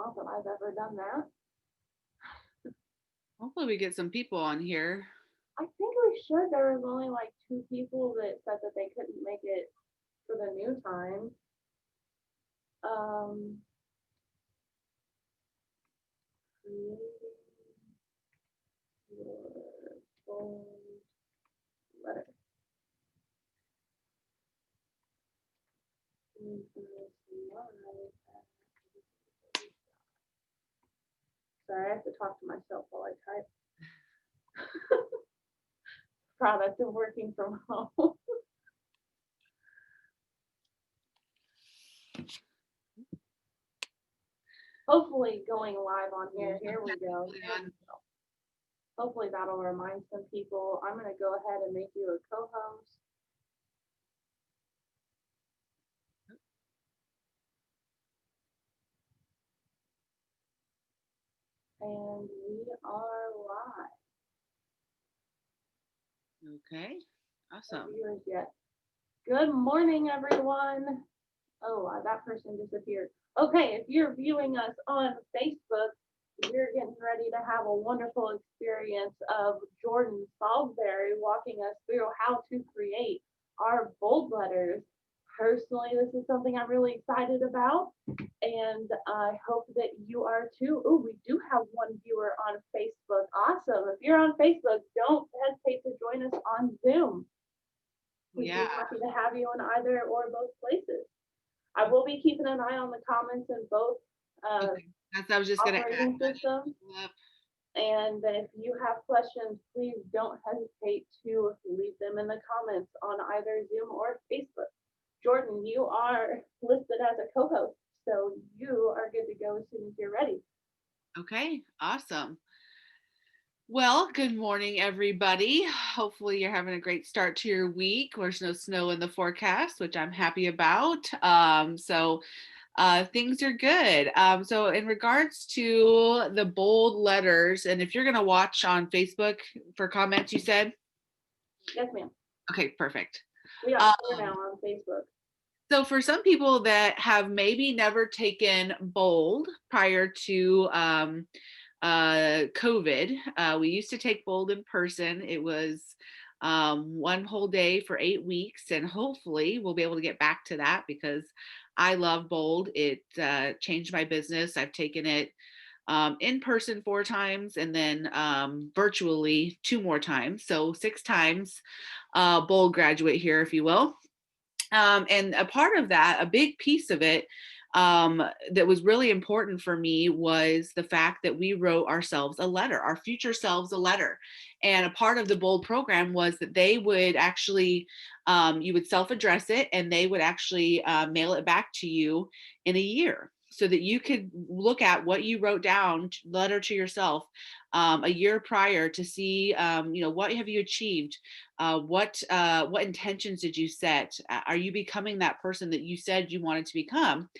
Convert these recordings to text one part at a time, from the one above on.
Not that I've ever done that. Hopefully we get some people on here. I think we should. There was only like 2 people that said that they couldn't make it for the new time. Um, creating your own letter. Sorry, I have to talk to myself while I type. Product of working from home. Hopefully going live on here. Here we go. Hopefully that'll remind some people. I'm going to go ahead and make you a co-host. And we are live. Okay, awesome. No viewers yet. Good morning, everyone. Oh, that person disappeared. Okay, if you're viewing us on Facebook, we're getting ready to have a wonderful experience of Jordan Salisbury walking us through how to create our bold letters. Personally, this is something I'm really excited about, and I hope that you are too. Oh, we do have one viewer on Facebook. Awesome. If you're on Facebook, don't hesitate to join us on Zoom. We'd be Yeah. happy to have you in either or both places. I will be keeping an eye on the comments in both Okay. I was just gonna add operating systems. up. And if you have questions, please don't hesitate to leave them in the comments on either Zoom or Facebook. Jordan, you are listed as a co-host, so you are good to go as soon as you're ready. Okay, awesome. Well, good morning, everybody. Hopefully, you're having a great start to your week. There's no snow in the forecast, which I'm happy about. Things are good. So, in regards to the bold letters, and if you're going to watch on Facebook for comments, you said? Yes, ma'am. Okay, perfect. We are now on Facebook. So for some people that have maybe never taken bold prior to COVID, we used to take bold in person. It was one whole day for 8 weeks, and hopefully we'll be able to get back to that because I love bold. It changed my business. I've taken it in person 4 times and then virtually 2 more times. So 6 times bold graduate here, if you will. And a part of that, a big piece of it that was really important for me was the fact that we wrote ourselves a letter, our future selves a letter. And a part of the Bold program was that they would actually, you would self address it and they would actually mail it back to you in a year so that you could look at what you wrote down, letter to yourself, a year prior to see, what have you achieved? What intentions did you set? Are you becoming that person that you said you wanted to become?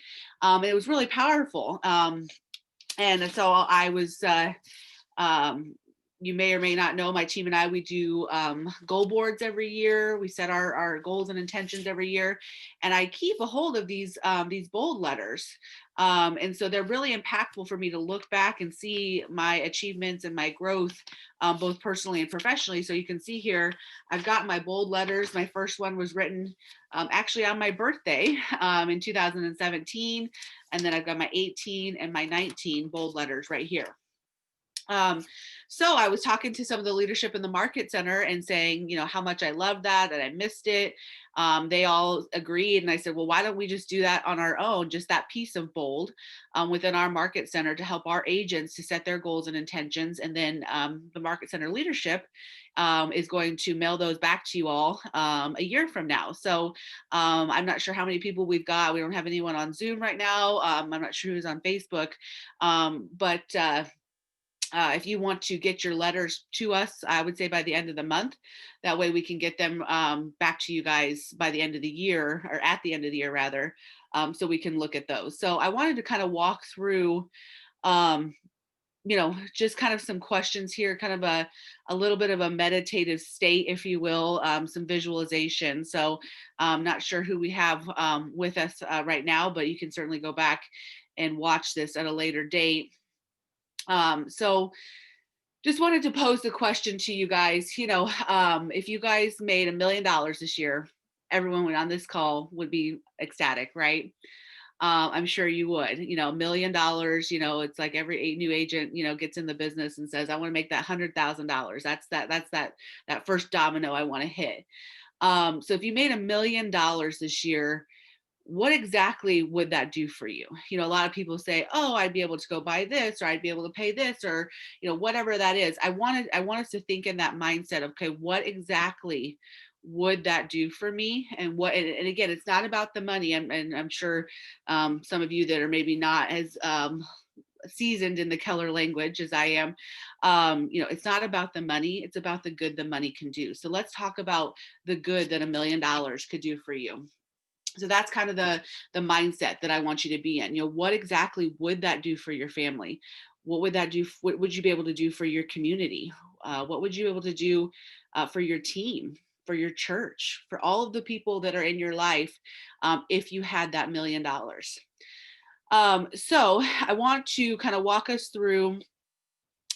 It was really powerful. And so I was um, you may or may not know, my team and I, we do goal boards every year. We set our goals and intentions every year. And I keep a hold of these bold letters. And so they're really impactful for me to look back and see my achievements and my growth, both personally and professionally. So you can see here, I've got my bold letters. My first one was written actually on my birthday in 2017. And then I've got my 18 and my 19 bold letters right here. So I was talking to some of the leadership in the market center and saying, how much I loved that I missed it. They all agreed. And I said, well, why don't we just do that on our own, just that piece of bold within our market center to help our agents to set their goals and intentions. And then the market center leadership is going to mail those back to you all a year from now. So I'm not sure how many people we've got. We don't have anyone on Zoom right now. I'm not sure who's on Facebook, but if you want to get your letters to us, I would say by the end of the month. That way we can get them back to you guys by the end of the year, or at the end of the year rather, so we can look at those. So I wanted to kind of walk through just kind of some questions here, kind of a little bit of a meditative state, if you will, some visualization. So I'm not sure who we have with us right now, but you can certainly go back and watch this at a later date. So just wanted to pose the question to you guys, if you guys made $1 million this year, everyone on this call would be ecstatic, right? I'm sure you would. $1 million. It's like every new agent, gets in the business and says, "I want to make that $100,000." That's that first domino I want to hit. So if you made $1 million this year, what exactly would that do for you? A lot of people say, "Oh, I'd be able to go buy this, or I'd be able to pay this, or whatever that is." I want us to think in that mindset of, okay, what exactly would that do for me? And again, it's not about the money. And I'm sure some of you that are maybe not as seasoned in the Keller language as I am, it's not about the money. It's about the good the money can do. So let's talk about the good that $1 million could do for you. So that's kind of the mindset that I want you to be in. What exactly would that do for your family? What would that do? What would you be able to do for your community? What would you be able to do for your team, for your church, for all of the people that are in your life, if you had that $1 million? So I want to kind of walk us through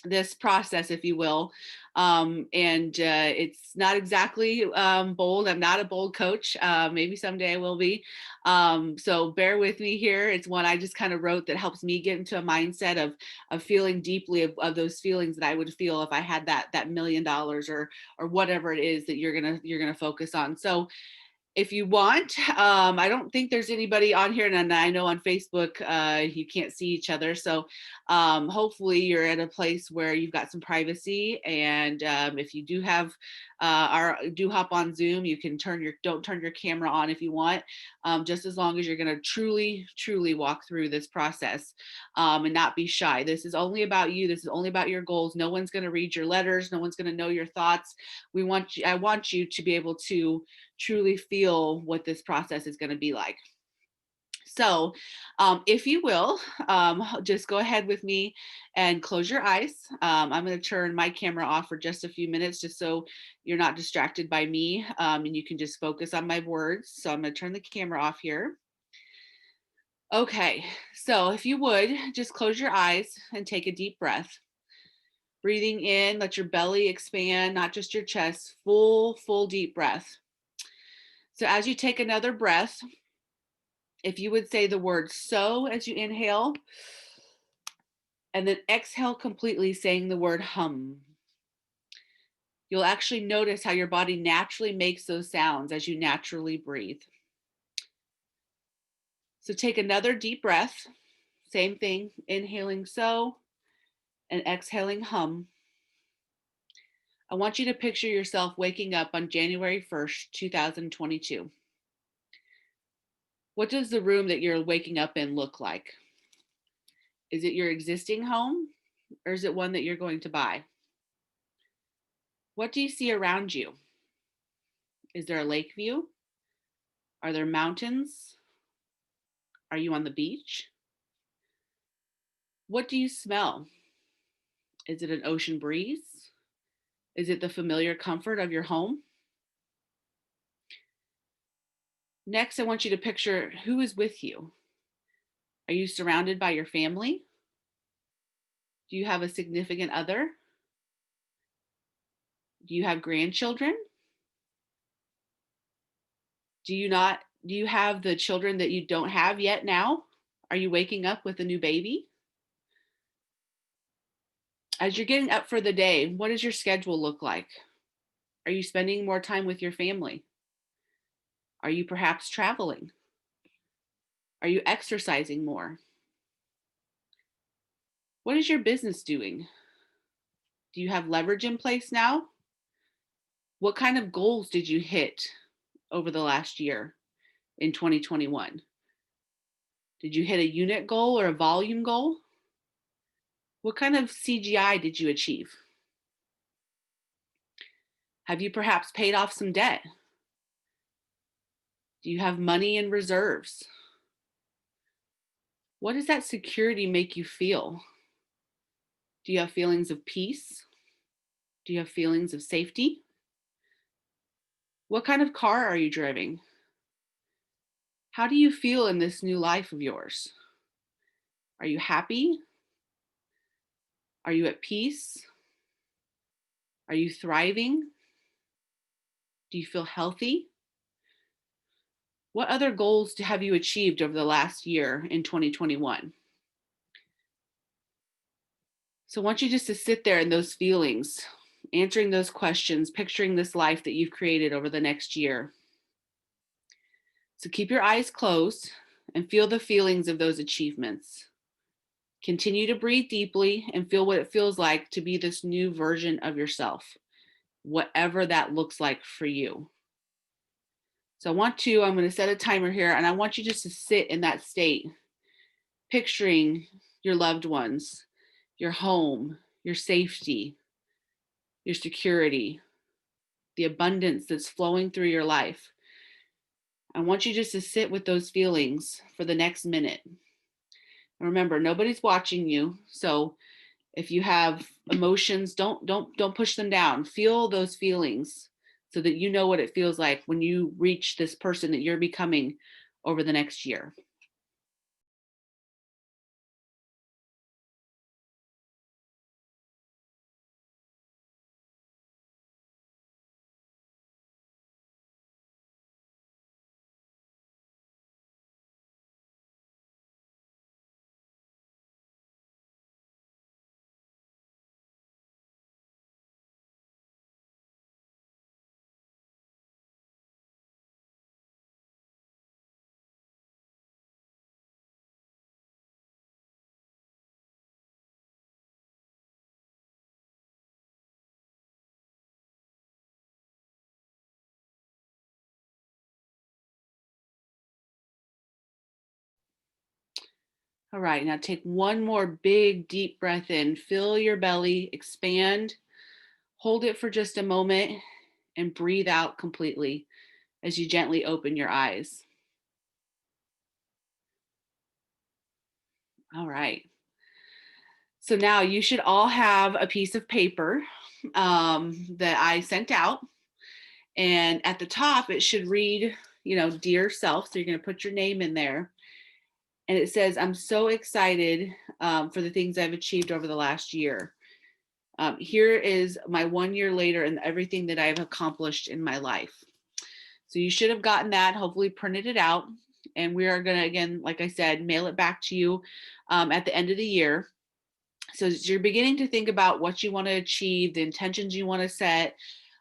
this process, if you will. And it's not exactly bold. I'm not a bold coach. Maybe someday I will be. So bear with me here. It's one I just kind of wrote that helps me get into a mindset of feeling deeply of those feelings that I would feel if I had that $1 million, or whatever it is that you're gonna focus on. So if you want, I don't think there's anybody on here, and I know on Facebook you can't see each other, so hopefully you're at a place where you've got some privacy. And if you do have do hop on Zoom, you can don't turn your camera on if you want, just as long as you're going to truly walk through this process, and not be shy. This is only about you. This is only about your goals. No one's going to read your letters. No one's going to know your thoughts. I want you to be able to truly feel what this process is going to be like. So if you will, just go ahead with me and close your eyes. I'm going to turn my camera off for just a few minutes, just so you're not distracted by me, and you can just focus on my words. So I'm going to turn the camera off here. Okay, so if you would, just close your eyes and take a deep breath. Breathing in, let your belly expand, not just your chest, full deep breath. So as you take another breath, if you would say the word "so" as you inhale, and then exhale completely, saying the word "hum." You'll actually notice how your body naturally makes those sounds as you naturally breathe. So take another deep breath. Same thing, inhaling "so" and exhaling "hum." I want you to picture yourself waking up on January 1st, 2022. What does the room that you're waking up in look like? Is it your existing home, or is it one that you're going to buy? What do you see around you? Is there a lake view? Are there mountains? Are you on the beach? What do you smell? Is it an ocean breeze? Is it the familiar comfort of your home? Next, I want you to picture who is with you. Are you surrounded by your family? Do you have a significant other? Do you have grandchildren? Do you have the children that you don't have yet now? Are you waking up with a new baby? As you're getting up for the day, what does your schedule look like? Are you spending more time with your family? Are you perhaps traveling? Are you exercising more? What is your business doing? Do you have leverage in place now? What kind of goals did you hit over the last year in 2021? Did you hit a unit goal or a volume goal? What kind of CGI did you achieve? Have you perhaps paid off some debt? Do you have money in reserves? What does that security make you feel? Do you have feelings of peace? Do you have feelings of safety? What kind of car are you driving? How do you feel in this new life of yours? Are you happy? Are you at peace? Are you thriving? Do you feel healthy? What other goals have you achieved over the last year in 2021? So I want you just to sit there in those feelings, answering those questions, picturing this life that you've created over the next year. So keep your eyes closed and feel the feelings of those achievements. Continue to breathe deeply and feel what it feels like to be this new version of yourself, whatever that looks like for you. So I'm going to set a timer here, and I want you just to sit in that state, picturing your loved ones, your home, your safety, your security, the abundance that's flowing through your life. I want you just to sit with those feelings for the next minute. And remember, nobody's watching you. So if you have emotions, don't push them down. Feel those feelings so that you know what it feels like when you reach this person that you're becoming over the next year. All right, now take one more big deep breath in. Fill your belly, expand, hold it for just a moment, and breathe out completely as you gently open your eyes. All right. So now you should all have a piece of paper that I sent out. And at the top, it should read, dear self. So you're going to put your name in there. And it says, I'm so excited for the things I've achieved over the last year. Here is my 1 year later and everything that I've accomplished in my life. So you should have gotten that, hopefully printed it out. And we are going to, again, like I said, mail it back to you at the end of the year. So as you're beginning to think about what you want to achieve, the intentions you want to set.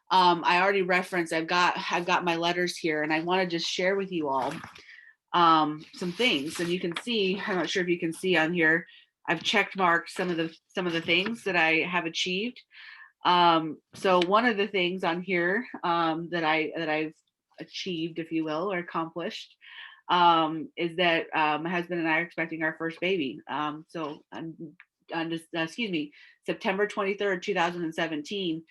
I already referenced, I've got my letters here, and I want to just share with you all some things. And you can see, I'm not sure if you can see on here, I've checked marked some of the things that I have achieved. So one of the things on here that I've achieved, if you will, or accomplished, is that my husband and I are expecting our first baby. So September 23rd, 2017,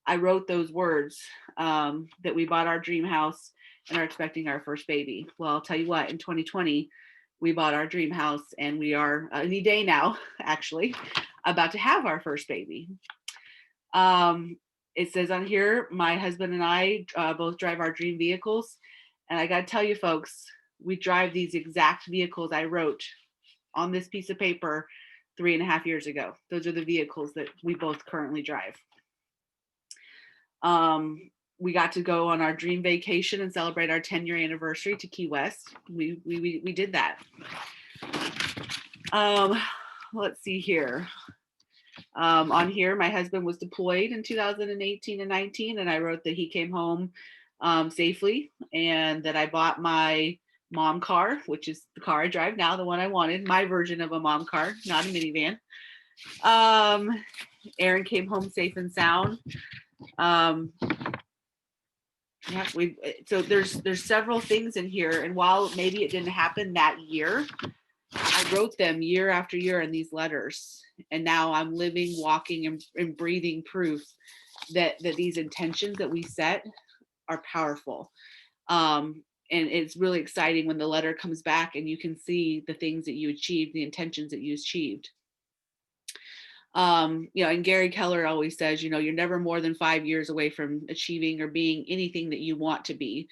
I wrote those words that we bought our dream house and are expecting our first baby. Well, I'll tell you what, in 2020, we bought our dream house and we are any day now, actually, about to have our first baby. It says on here, my husband and I both drive our dream vehicles. And I got to tell you, folks, we drive these exact vehicles I wrote on this piece of paper 3.5 years ago. Those are the vehicles that we both currently drive. We got to go on our dream vacation and celebrate our 10-year anniversary to Key West. We did that. Let's see here. On here, my husband was deployed in 2018 and 19, and I wrote that he came home safely, and that I bought my mom car, which is the car I drive now, the one I wanted, my version of a mom car, not a minivan. Aaron came home safe and sound. Yeah, so there's several things in here, and while maybe it didn't happen that year, I wrote them year after year in these letters, and now I'm living, walking, and breathing proof that these intentions that we set are powerful. And it's really exciting when the letter comes back and you can see the things that you achieved, the intentions that you achieved. And Gary Keller always says, you're never more than 5 years away from achieving or being anything that you want to be.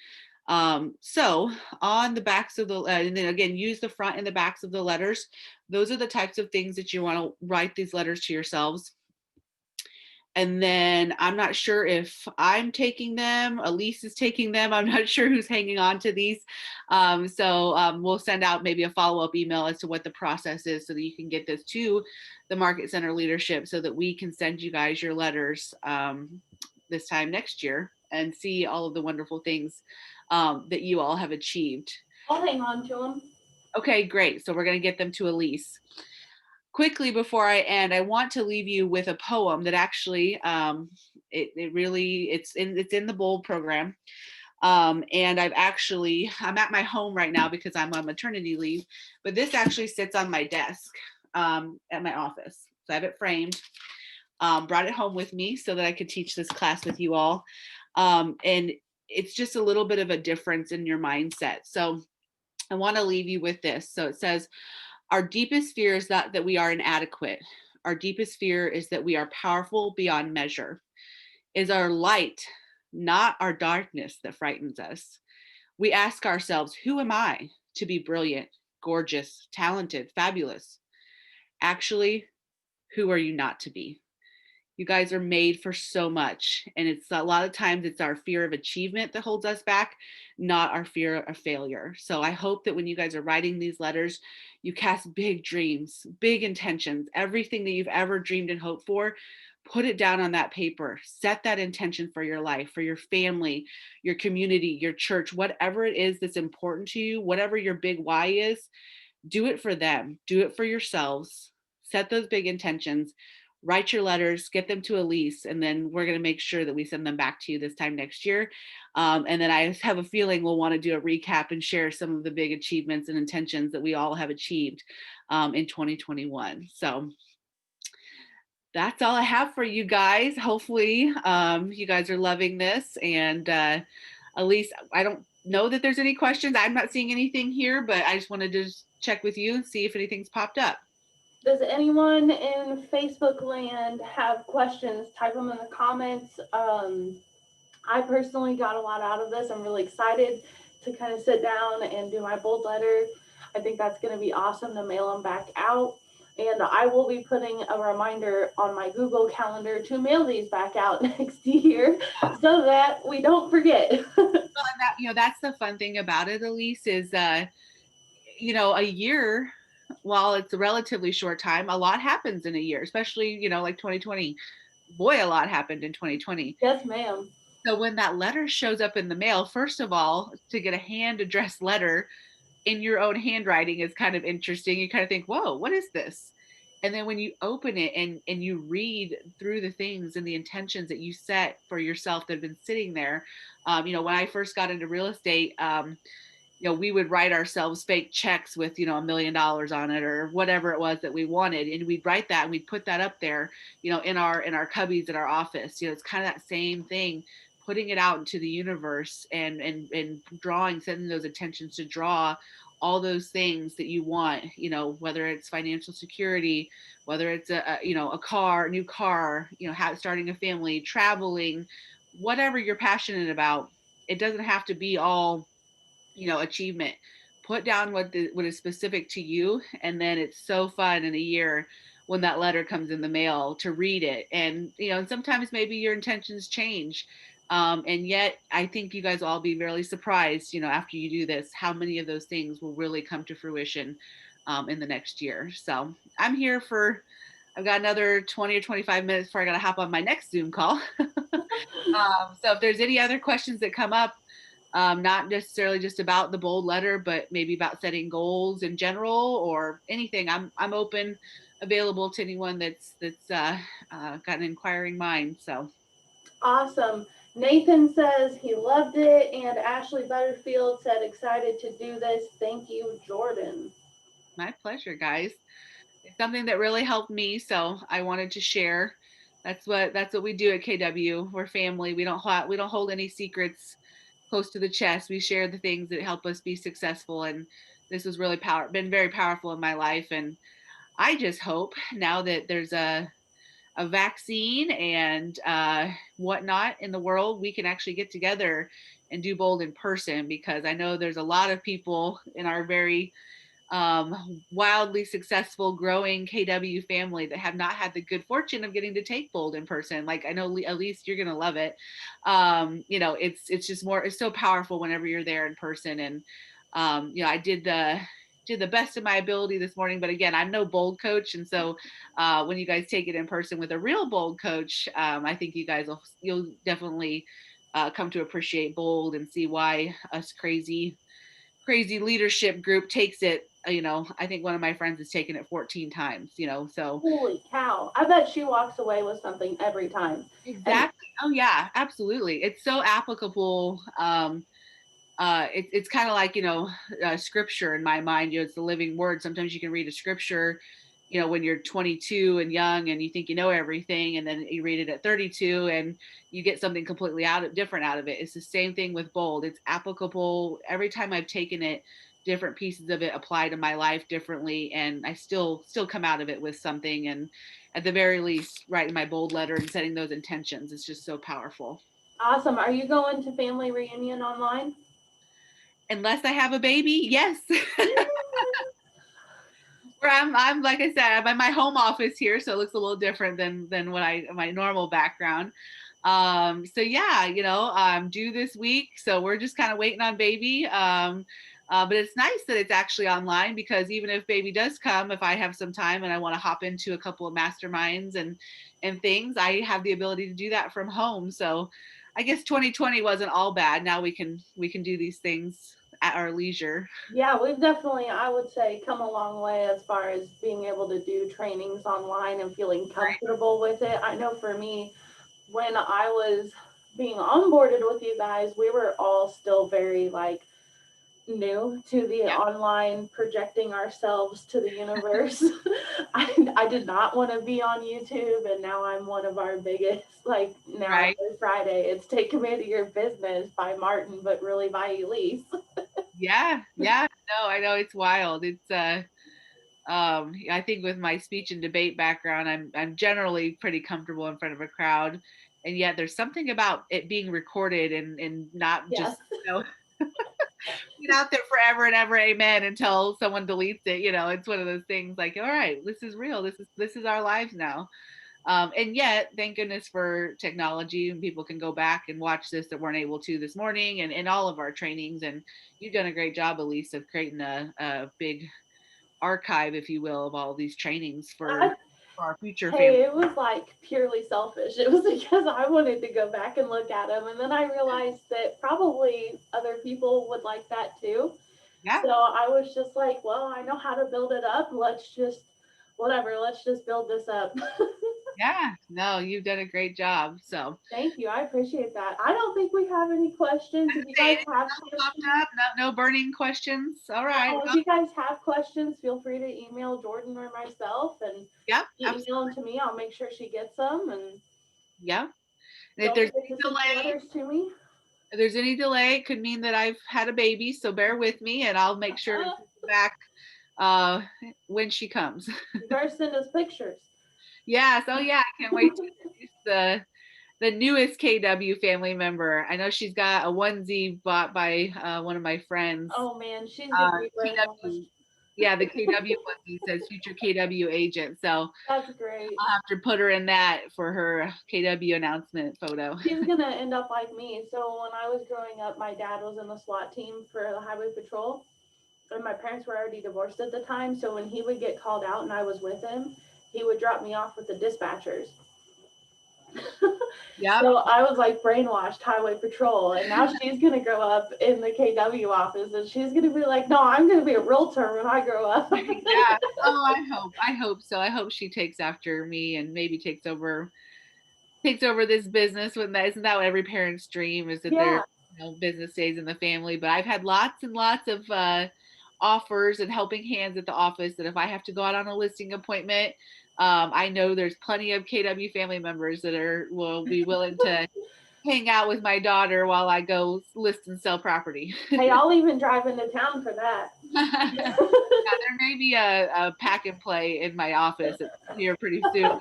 So on the backs of the, and then again, use the front and the backs of the letters. Those are the types of things that you want to write these letters to yourselves. And then I'm not sure if I'm taking them, Elise is taking them. I'm not sure who's hanging on to these. We'll send out maybe a follow-up email as to what the process is so that you can get this to the Market Center leadership so that we can send you guys your letters this time next year and see all of the wonderful things that you all have achieved. I'll hang on to them. Okay, great. So we're going to get them to Elise. Quickly before I end, I want to leave you with a poem that actually it's in the Bold program. And I'm at my home right now because I'm on maternity leave, but this actually sits on my desk at my office. So I have it framed, brought it home with me so that I could teach this class with you all. And it's just a little bit of a difference in your mindset. So I want to leave you with this. So it says, our deepest fear is that we are inadequate. Our deepest fear is that we are powerful beyond measure. Is our light, not our darkness, that frightens us. We ask ourselves, who am I to be brilliant, gorgeous, talented, fabulous? Actually, who are you not to be? You guys are made for so much. And it's a lot of times it's our fear of achievement that holds us back, not our fear of failure. So I hope that when you guys are writing these letters, you cast big dreams, big intentions, everything that you've ever dreamed and hoped for. Put it down on that paper. Set that intention for your life, for your family, your community, your church, whatever it is that's important to you, whatever your big why is, do it for them. Do it for yourselves. Set those big intentions. Write your letters, get them to Elise, and then we're going to make sure that we send them back to you this time next year. And then I have a feeling we'll want to do a recap and share some of the big achievements and intentions that we all have achieved in 2021. So that's all I have for you guys. Hopefully you guys are loving this. And Elise, I don't know that there's any questions. I'm not seeing anything here, but I just wanted to check with you and see if anything's popped up. Does anyone in Facebook land have questions? Type them in the comments. I personally got a lot out of this. I'm really excited to kind of sit down and do my bold letter. I think that's going to be awesome to mail them back out. And I will be putting a reminder on my Google Calendar to mail these back out next year so that we don't forget. Well, that's the fun thing about it, Elise, is a year, while it's a relatively short time, a lot happens in a year, especially, like 2020. Boy, a lot happened in 2020. Yes, ma'am. So when that letter shows up in the mail, first of all, to get a hand addressed letter in your own handwriting is kind of interesting. You kind of think, whoa, what is this? And then when you open it and you read through the things and the intentions that you set for yourself that have been sitting there, when I first got into real estate, we would write ourselves fake checks with, $1 million on it or whatever it was that we wanted. And we'd write that and we'd put that up there, in our cubbies at our office. It's kind of that same thing, putting it out into the universe and drawing, setting those intentions to draw all those things that you want, whether it's financial security, whether it's a car, new car, starting a family, traveling, whatever you're passionate about. It doesn't have to be all achievement. Put down what is specific to you, and then it's so fun in a year when that letter comes in the mail to read it. And and sometimes maybe your intentions change, and yet I think you guys will all be really surprised, after you do this, how many of those things will really come to fruition in the next year. So I'm here for, I've got another 20 or 25 minutes before I got to hop on my next Zoom call. So if there's any other questions that come up, not necessarily just about the bold letter, but maybe about setting goals in general or anything, I'm open, available to anyone that's got an inquiring mind. So Awesome. Nathan says he loved it, and Ashley Butterfield said excited to do this. Thank you, Jordan. my pleasure, guys. It's something that really helped me, so I wanted to share. That's what we do at KW. We're family. We don't hold any secrets close to the chest. We share the things that help us be successful, and this has really been very powerful in my life. And I just hope now that there's a vaccine and whatnot in the world, we can actually get together and do bold in person, because I know there's a lot of people in our very wildly successful growing KW family that have not had the good fortune of getting to take bold in person. Like, I know at least you're gonna love it. It's just more, it's so powerful whenever you're there in person. And I did the best of my ability this morning, but again, I'm no bold coach. And so when you guys take it in person with a real bold coach, I think you'll definitely come to appreciate bold and see why us crazy leadership group takes it. I think one of my friends has taken it 14 times, so. Holy cow. I bet she walks away with something every time. And Exactly. Oh yeah, absolutely. It's so applicable. It's kind of like, scripture in my mind. It's the living word. Sometimes you can read a scripture, when you're 22 and young and you think you know everything, and then you read it at 32 and you get something completely different out of it. It's the same thing with bold. It's applicable every time I've taken it. Different pieces of it apply to my life differently, and I still come out of it with something. And at the very least, writing my bold letter and setting those intentions, it's just so powerful. awesome. Are you going to family reunion online? Unless I have a baby, yes. Where I'm like I said, I'm in my home office here, so it looks a little different than what my normal background. So yeah, I'm due this week, so we're just kind of waiting on baby. But it's nice that it's actually online, because even if baby does come, if I have some time and I want to hop into a couple of masterminds and things, I have the ability to do that from home. So I guess 2020 wasn't all bad. Now we can do these things at our leisure. Yeah, we've definitely, I would say, come a long way as far as being able to do trainings online and feeling comfortable with it. I know for me, when I was being onboarded with you guys, we were all still very like new to the Yeah, online projecting ourselves to the universe. I did not want to be on YouTube, and now I'm one of our biggest. Like now right. every Friday, it's Take Command of Your Business by Martin, but really by Elise. Yeah, yeah. No, I know it's wild. It's I think with my speech and debate background, I'm generally pretty comfortable in front of a crowd. And yet there's something about it being recorded and not Yes. just, get out there forever and ever, amen, until someone deletes it. It's one of those things like, all right, this is real. This is our lives now. And yet, thank goodness for technology, and people can go back and watch this that weren't able to this morning, and all of our trainings. And you've done a great job, Elise, of creating a big archive, if you will, of all these trainings I, for our future family. hey, it was like purely selfish. It was because I wanted to go back and look at them. And then I realized that probably other people would like that too. Yeah, So I was just like, well, I know how to build it up. Whatever, let's just build this up. yeah. No, you've done a great job. So, Thank you. I appreciate that. I don't think we have any questions. If you say guys anything have else popped questions, up? No burning questions. All right. if Well, you guys have questions, feel free to email Jordan or myself, and yeah, you email them to me. I'll make sure she gets them. And yeah. And don't forget to send your letters to me. if there's any delay, it could mean that I've had a baby. So bear with me, and I'll make sure to Uh, get back uh, when she comes. you better send us pictures. Yes. Oh yeah. I can't wait to introduce the newest KW family member. I know she's got a onesie bought by one of my friends. Oh man, she's gonna be brainwashed. KW, yeah, the KW onesie says future KW agent. So That's great. I'll have to put her in that for her KW announcement photo. She's gonna end up like me. So when I was growing up, my dad was in the SWAT team for the highway patrol, and my parents were already divorced at the time. So when he would get called out and I was with him, he would drop me off with the dispatchers. Yep. So I was like brainwashed highway patrol, and now she's gonna grow up in the KW office, and she's gonna be like, "No, I'm gonna be a realtor when I grow up." Yeah. Oh, I hope so. I hope she takes after me and maybe takes over this business. When that isn't that what every parent's dream is, that their Yeah, business stays in the family. But I've had lots and lots of offers and helping hands at the office, that if I have to go out on a listing appointment, I know there's plenty of KW family members that will be willing to hang out with my daughter while I go list and sell property. hey, I'll even drive into town for that. Yeah, there may be a pack and play in my office here pretty soon.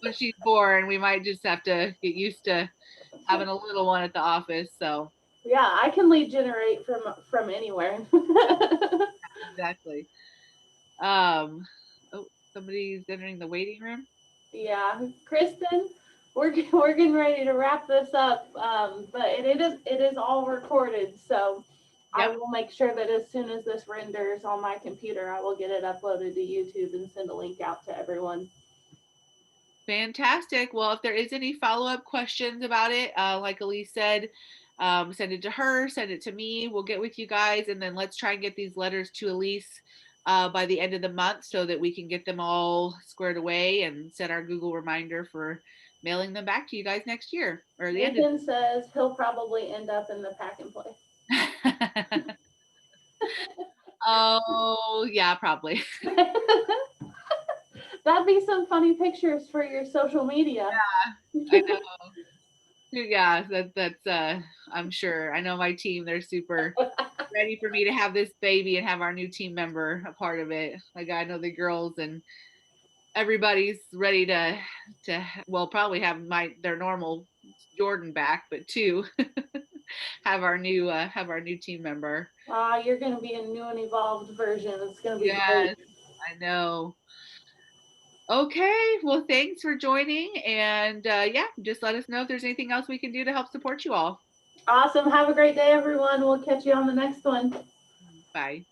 When she's born, we might just have to get used to having a little one at the office. So, Yeah, I can lead generate from anywhere. Exactly. Um, oh, somebody's entering the waiting room. Yeah, Kristen, we're getting ready to wrap this up, but it is all recorded, so I Yep. will make sure that as soon as this renders on my computer, I will get it uploaded to YouTube and send a link out to everyone. Fantastic. Well, if there is any follow-up questions about it, like Elise said, send it to her, send it to me. We'll get with you guys, and then let's try and get these letters to Elise by the end of the month so that we can get them all squared away and set our Google reminder for mailing them back to you guys next year or the end of Nathan says he'll probably end up in the pack and play. Oh, yeah, probably. That'd be some funny pictures for your social media. I know. Yeah, that's I'm sure. I know my team, they're super ready for me to have this baby and have our new team member a part of it. Like I know the girls and everybody's ready to well probably have their normal Jordan back, but two have our new team member. You're gonna be a new and evolved version. It's gonna be great. Yes, I know. Okay, well thanks for joining and yeah, just let us know if there's anything else we can do to help support you all. Awesome. Have a great day, everyone. We'll catch you on the next one. Bye.